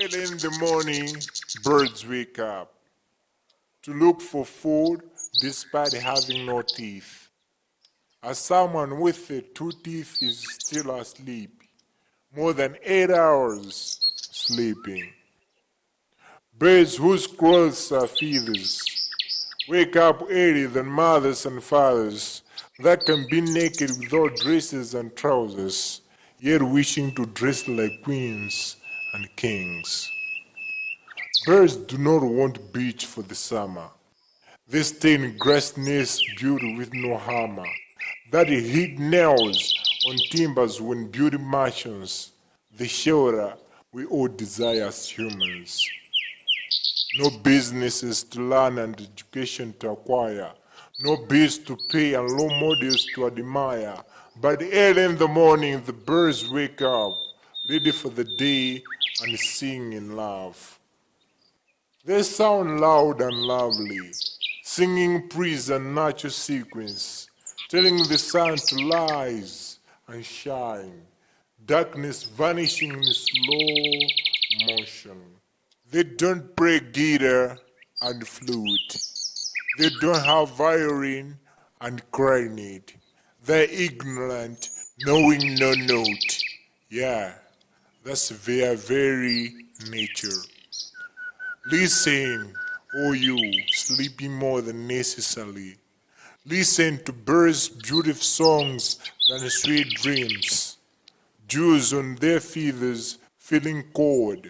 Early in the morning, birds wake up to look for food despite having no teeth. As someone with 2 teeth is still asleep, more than 8 hours sleeping. Birds whose clothes are feathers wake up earlier than mothers and fathers that can be naked without dresses and trousers, yet wishing to dress like queens and kings. Birds do not want beach for the summer. They stay in grass nests built with no hammer, that hit nails on timbers when beauty mansions, the shelter we all desire as humans. No businesses to learn and education to acquire, no bills to pay and low models to admire. But early in the morning the birds wake up, ready for the day and sing in love. They sound loud and lovely, singing praise and natural sequence, telling the sun to rise and shine, darkness vanishing in slow motion. They don't play guitar and flute. They don't have violin and clarinet. They're ignorant, knowing no note. Yeah, that's their very nature. Listen, O you, sleeping more than necessary. Listen to birds' beautiful songs than sweet dreams. Dews on their feathers, feeling cold.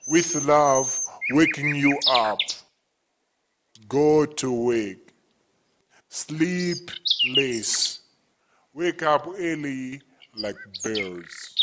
With love waking you up. Go to wake. Sleep less. Wake up early like birds.